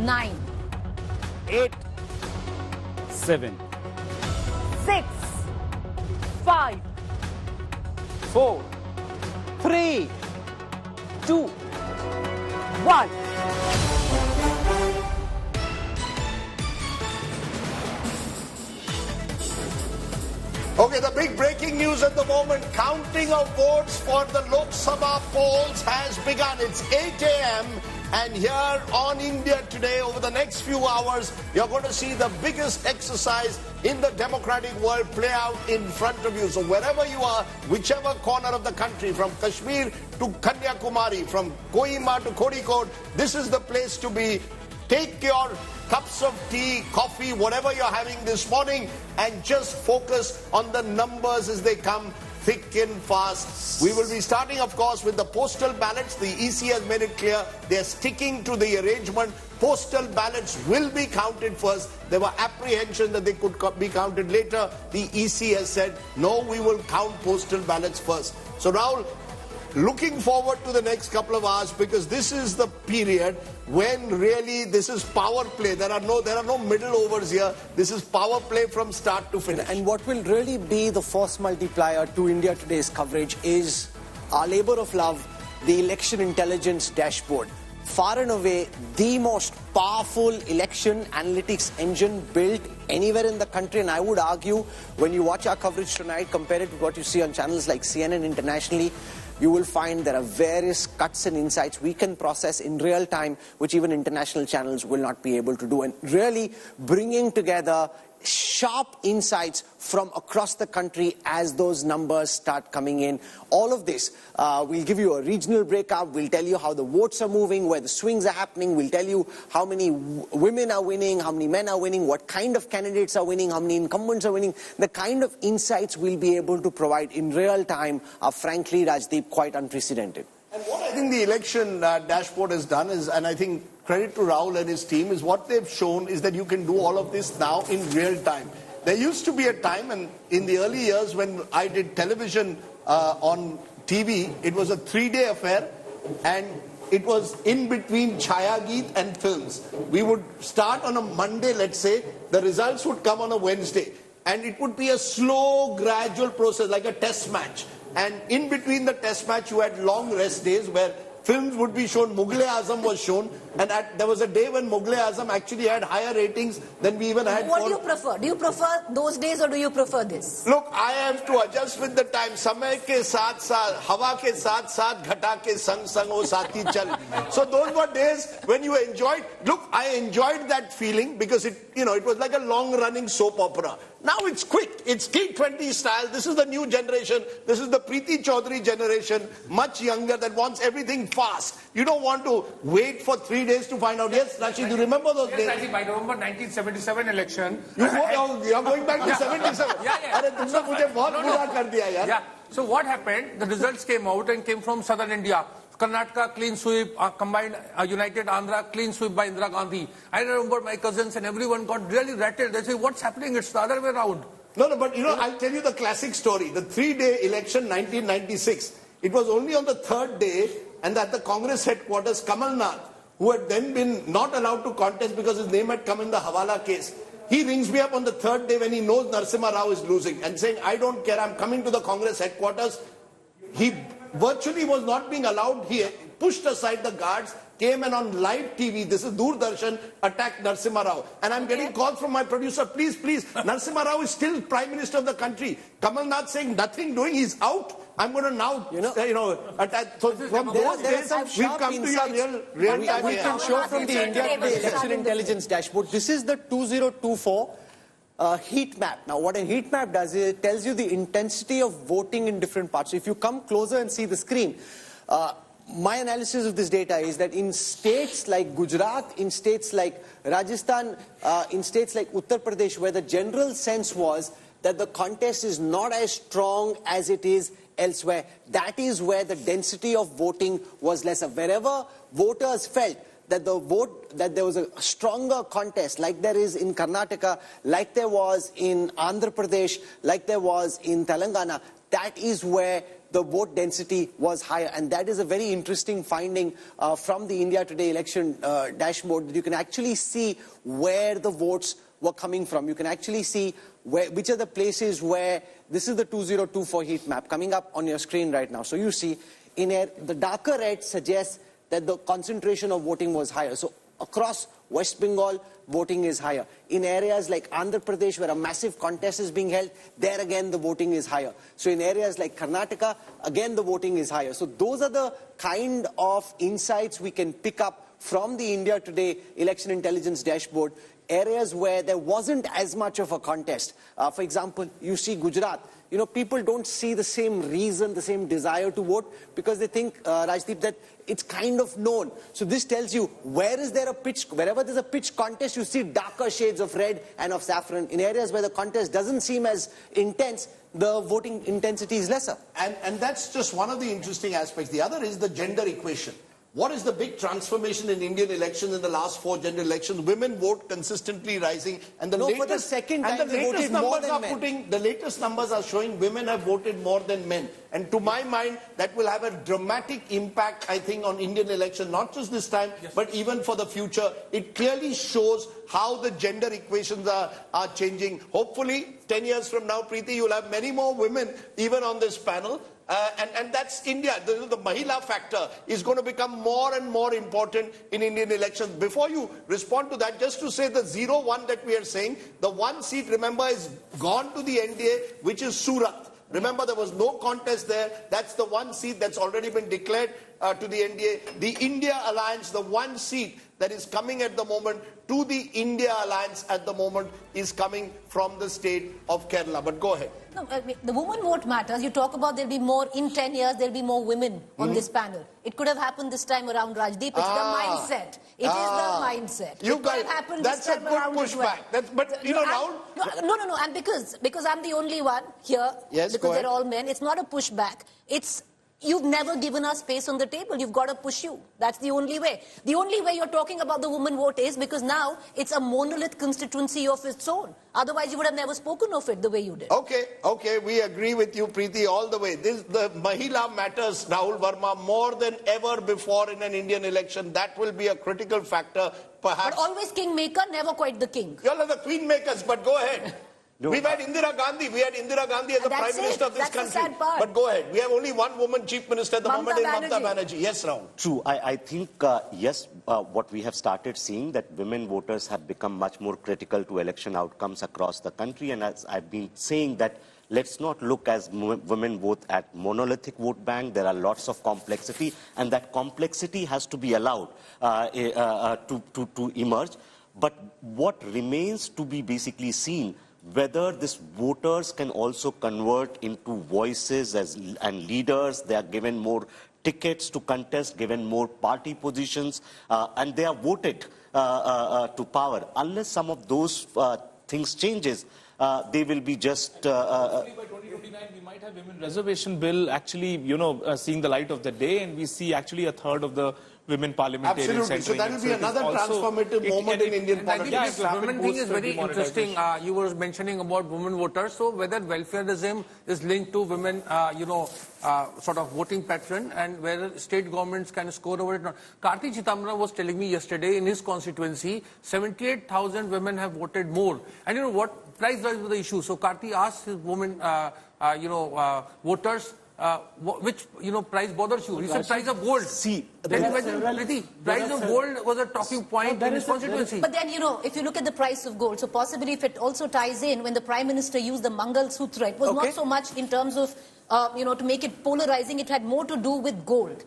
9, 8, 7, 6, 5, 4, 3, 2, 1. Okay, the big breaking news at the moment, counting of votes for the Lok Sabha polls has begun. It's 8 a.m. and here on India Today, over the next few hours, you're going to see the biggest exercise in the democratic world play out in front of you. So wherever you are, whichever corner of the country, from Kashmir to Kanyakumari, from Kohima to Kozhikode, this is the place to be. Take your cups of tea, coffee, whatever you're having this morning, and just focus on the numbers as they come thick and fast. We will be starting, of course, with the postal ballots. The EC has made it clear they're sticking to the arrangement. Postal ballots will be counted first. There were apprehensions that they could be counted later. The EC has said, no, we will count postal ballots first. So, Rahul, looking forward to the next couple of hours, because this is the period when really this is power play. There are no middle overs here. This is power play from start to finish. And what will really be the force multiplier to India Today's coverage is our labor of love, the election intelligence dashboard. Far and away the most powerful election analytics engine built anywhere in the country, and I would argue when you watch our coverage tonight, compare it to what you see on channels like CNN internationally, you will find there are various cuts and insights we can process in real time, which even international channels will not be able to do. And really bringing together sharp insights from across the country as those numbers start coming in. All of this, we'll give you a regional breakup. We'll tell you how the votes are moving, where the swings are happening. We'll tell you how many women are winning, how many men are winning, what kind of candidates are winning, how many incumbents are winning. The kind of insights we'll be able to provide in real time are frankly, Rajdeep, quite unprecedented. And what I think the election dashboard has done is, and I think credit to Rahul and his team, is what they've shown is that you can do all of this now in real time. There used to be a time, and in the early years when I did television on TV, it was a 3-day affair, and it was in between Chaya Geet and films. We would start on a Monday, let's say, the results would come on a Wednesday, and it would be a slow, gradual process, like a test match. And in between the test match, you had long rest days where films would be shown. Mughal-e-Azam was shown, and there was a day when Mughal-e-Azam actually had higher ratings than we even had. What do you prefer? Do you prefer those days or do you prefer this? Look, I have to adjust with the time. Samay ke saath saath, hawa ke saath saath, ghata ke sang sang o saathi chal. So those were days when you enjoyed. Look, I enjoyed that feeling because it was like a long-running soap opera. Now it's quick. It's T20 style. This is the new generation. This is the Preeti Chaudhary generation, much younger, that wants everything fast. You don't want to wait for 3 days to find out. Yes, Rashid, you remember those days? Yes, I remember 1977 election. You're going back to 77? Yeah. So what happened? The results came out and came from southern India. Karnataka, clean sweep, combined, united Andhra, clean sweep by Indira Gandhi. I remember my cousins and everyone got really rattled. They say, what's happening? It's the other way around. No, but I'll tell you the classic story. The 3-day election, 1996. It was only on the 3rd day, and at the Congress headquarters, Kamal Nath, who had then been not allowed to contest because his name had come in the Hawala case, he rings me up on the 3rd day when he knows Narasimha Rao is losing and saying, I don't care, I'm coming to the Congress headquarters. He virtually was not being allowed. He pushed aside the guards, came and on live TV, this is Doordarshan, attacked Narasimha Rao. And I'm getting calls from my producer, please, Narasimha Rao is still Prime Minister of the country. Kamal Nath saying nothing doing, he's out. I'm going to now, attack. So from those days, we've come to your real time. We can show from the India Today election intelligence dashboard. This is the 2024 heat map. Now, what a heat map does is it tells you the intensity of voting in different parts. So if you come closer and see the screen, my analysis of this data is that in states like Gujarat, in states like Rajasthan, in states like Uttar Pradesh, where the general sense was that the contest is not as strong as it is elsewhere, that is where the density of voting was lesser. Wherever voters felt that there was a stronger contest, like there is in Karnataka, like there was in Andhra Pradesh, like there was in Telangana, that is where the vote density was higher. And that is a very interesting finding from the India Today election dashboard, that you can actually see where the votes were coming from. You can actually see which are the places where, this is the 2024 heat map coming up on your screen right now. So you see, the darker red suggests that the concentration of voting was higher. So across West Bengal, voting is higher. In areas like Andhra Pradesh, where a massive contest is being held, there again the voting is higher. So in areas like Karnataka, again the voting is higher. So those are the kind of insights we can pick up from the India Today election intelligence dashboard. Areas where there wasn't as much of a contest. For example, you see Gujarat. You know, people don't see the same reason, the same desire to vote, because they think, Rajdeep, that it's kind of known. So this tells you, wherever there's a pitch contest, you see darker shades of red and of saffron. In areas where the contest doesn't seem as intense, the voting intensity is lesser. And that's just one of the interesting aspects. The other is the gender equation. What is the big transformation in Indian elections in the last 4 general elections? Women vote consistently rising, and the latest numbers are showing women have voted more than men. And to my mind, that will have a dramatic impact, I think, on Indian elections, not just this time, but even for the future. It clearly shows how the gender equations are changing. Hopefully, 10 years from now, Preeti, you'll have many more women even on this panel. And that's India. The Mahila factor is going to become more and more important in Indian elections. Before you respond to that, just to say the 0-1 that we are saying, the 1 seat, remember, is gone to the NDA, which is Surat. Remember, there was no contest there. That's the 1 seat that's already been declared to the NDA. The India Alliance, the 1 seat that is coming at the moment to the India Alliance at the moment is coming from the state of Kerala. But go ahead. No, I mean, the woman vote matters. You talk about there'll be more, in 10 years, there'll be more women on this panel. It could have happened this time around, Rajdeep. It's the mindset. It is the mindset. You guys, that's a good pushback. But, you know, Rahul... No. And because I'm the only one here, because they're all men, it's not a pushback. It's... You've never given us space on the table. You've got to push you. That's the only way. The only way you're talking about the woman vote is because now it's a monolith constituency of its own. Otherwise, you would have never spoken of it the way you did. Okay, we agree with you, Preeti, all the way. The Mahila matters, Rahul Verma, more than ever before in an Indian election. That will be a critical factor, perhaps. But always kingmaker, never quite the king. You all are the queen makers, but go ahead. We've had Indira Gandhi. We had Indira Gandhi as the Prime Minister of this country. The sad part. But go ahead. We have only one woman Chief Minister at the moment in Mamata Banerjee. Yes, Rahul. True. I think, yes, what we have started seeing, that women voters have become much more critical to election outcomes across the country. And as I've been saying that, let's not look as women vote at monolithic vote bank. There are lots of complexity, and that complexity has to be allowed to emerge. But what remains to be basically seen, whether these voters can also convert into voices and leaders. They are given more tickets to contest, given more party positions, and they are voted to power. Unless some of those things changes, they will be just... by 2029, we might have women reservation bill actually, seeing the light of the day, and we see actually a third of the women parliamentarians. Absolutely. So that will be another transformative moment in Indian politics. I think the women thing is very interesting. You were mentioning about women voters. So whether welfareism is linked to women, sort of voting pattern, and whether state governments can score over it. Karti Chitambra was telling me yesterday in his constituency, 78,000 women have voted more. And you know what? Price was the issue. So Karti asked his women, voters, which price bothers you? He said price of gold. See, price of gold was a talking point in his constituency. But then, if you look at the price of gold, so possibly if it also ties in when the Prime Minister used the Mangal Sutra, it was not so much in terms of, to make it polarizing, it had more to do with gold.